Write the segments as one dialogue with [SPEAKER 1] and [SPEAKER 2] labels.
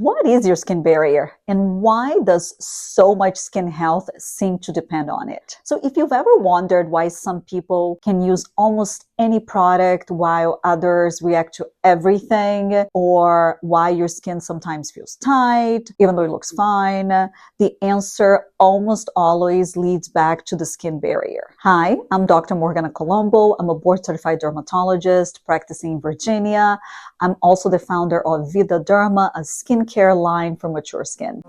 [SPEAKER 1] What is your skin barrier and why does so much skin health seem to depend on it? So if you've ever wondered why some people can use almost any product while others react to everything, or why your skin sometimes feels tight even though it looks fine, the answer almost always leads back to the skin barrier. Hi, I'm Dr. Morgana Colombo. I'm a board-certified dermatologist practicing in Virginia. I'm also the founder of Vida Derma, a skincare line for mature skin.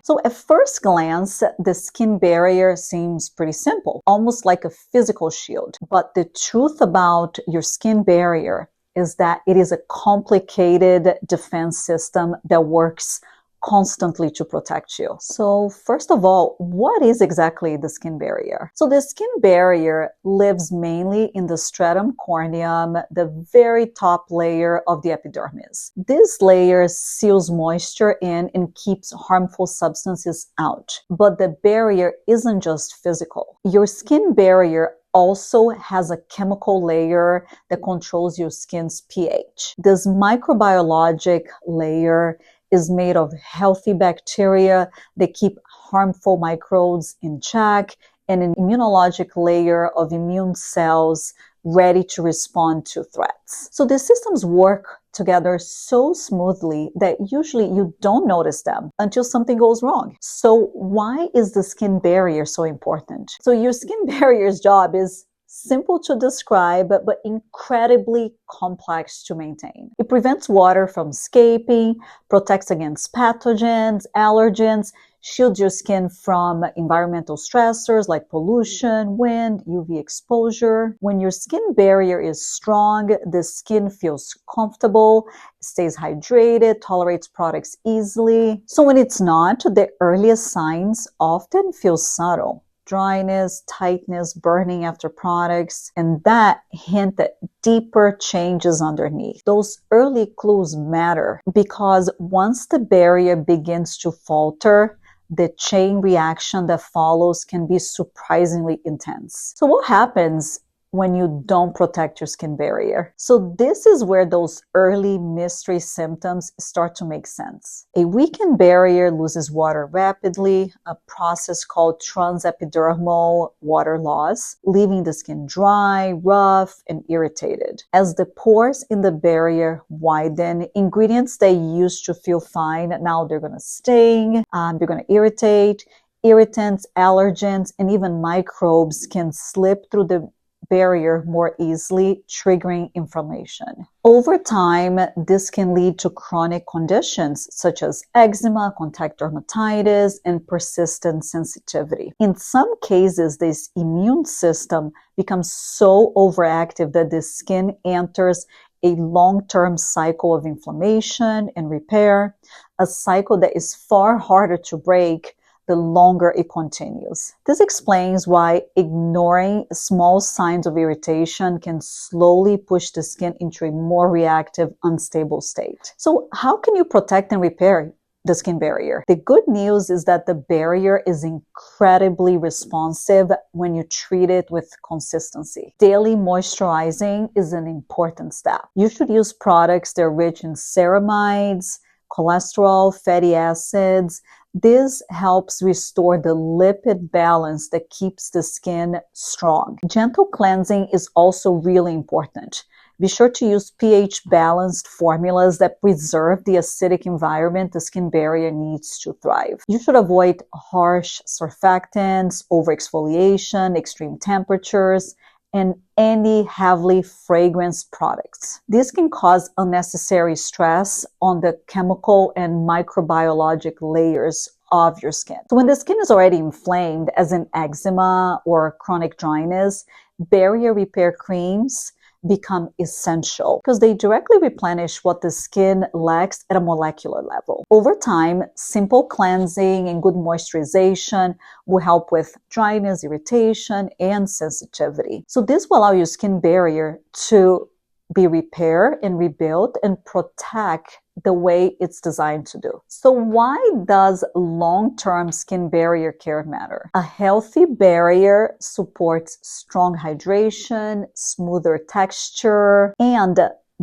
[SPEAKER 1] So at first glance, the skin barrier seems pretty simple, almost like a physical shield. But the truth about your skin barrier is that it is a complicated defense system that works constantly to protect you. So first of all, what is exactly the skin barrier? So the skin barrier lives mainly in the stratum corneum, the very top layer of the epidermis. This layer seals moisture in and keeps harmful substances out. But the barrier isn't just physical. Your skin barrier also has a chemical layer that controls your skin's pH. This microbiologic layer is made of healthy bacteria that keep harmful microbes in check, and an immunologic layer of immune cells ready to respond to threats. So the systems work together so smoothly that usually you don't notice them until something goes wrong. So why is the skin barrier so important? So your skin barrier's job is simple to describe, but incredibly complex to maintain. It prevents water from escaping, protects against pathogens, allergens, shields your skin from environmental stressors like pollution, wind, UV exposure. When your skin barrier is strong, the skin feels comfortable, stays hydrated, tolerates products easily. So when it's not, the earliest signs often feel subtle. Dryness, tightness, burning after products, and that hint at deeper changes underneath. Those early clues matter because once the barrier begins to falter, the chain reaction that follows can be surprisingly intense. So what happens when you don't protect your skin barrier? So this is where those early mystery symptoms start to make sense. A weakened barrier loses water rapidly, a process called transepidermal water loss, leaving the skin dry, rough, and irritated. As the pores in the barrier widen, ingredients that used to feel fine, now they're going to sting, they're going to irritate. Irritants, allergens, and even microbes can slip through the barrier more easily, triggering inflammation. Over time, this can lead to chronic conditions such as eczema, contact dermatitis, and persistent sensitivity. In some cases, this immune system becomes so overactive that the skin enters a long-term cycle of inflammation and repair, a cycle that is far harder to break the longer it continues. This explains why ignoring small signs of irritation can slowly push the skin into a more reactive, unstable state. So how can you protect and repair the skin barrier? The good news is that the barrier is incredibly responsive when you treat it with consistency. Daily moisturizing is an important step. You should use products that are rich in ceramides, cholesterol, fatty acids. This helps restore the lipid balance that keeps the skin strong. Gentle cleansing is also really important. Be sure to use pH-balanced formulas that preserve the acidic environment the skin barrier needs to thrive. You should avoid harsh surfactants, over-exfoliation, extreme temperatures, and any heavily fragranced products. This can cause unnecessary stress on the chemical and microbiologic layers of your skin. So when the skin is already inflamed, as in eczema or chronic dryness, barrier repair creams become essential because they directly replenish what the skin lacks at a molecular level. Over time, simple cleansing and good moisturization will help with dryness, irritation, and sensitivity. So this will allow your skin barrier to be repaired and rebuilt and protect the way it's designed to do. So why does long-term skin barrier care matter? A healthy barrier supports strong hydration, smoother texture, and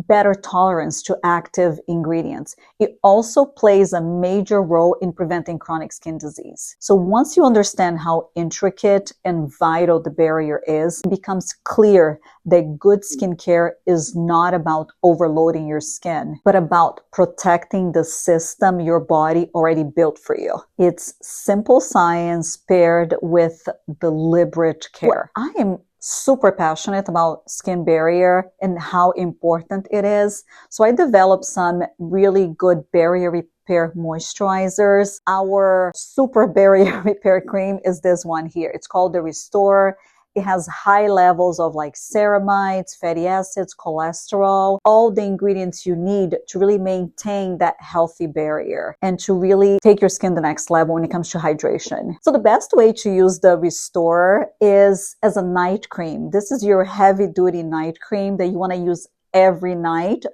[SPEAKER 1] better tolerance to active ingredients. It also plays a major role in preventing chronic skin disease. So once you understand how intricate and vital the barrier is, it becomes clear that good skincare is not about overloading your skin, but about protecting the system your body already built for you. It's simple science paired with deliberate care. I am super passionate about skin barrier and how important it is. So I developed some really good barrier repair moisturizers. Our super barrier repair cream is this one here. It's called the Restore. It has high levels of like ceramides, fatty acids, cholesterol, all the ingredients you need to really maintain that healthy barrier and to really take your skin to the next level when it comes to hydration. So the best way to use the Restore is as a night cream. This is your heavy duty night cream that you want to use every night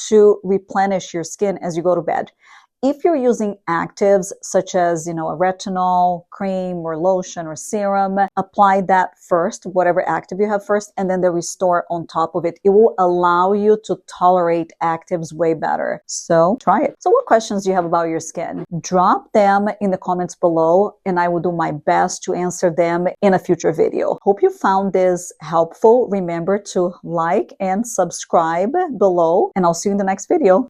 [SPEAKER 1] to replenish your skin as you go to bed. If you're using actives such as, a retinol cream or lotion or serum, apply that first, whatever active you have first, and then the Restore on top of it. It will allow you to tolerate actives way better. So try it. So what questions do you have about your skin? Drop them in the comments below, and I will do my best to answer them in a future video. Hope you found this helpful. Remember to like and subscribe below, and I'll see you in the next video.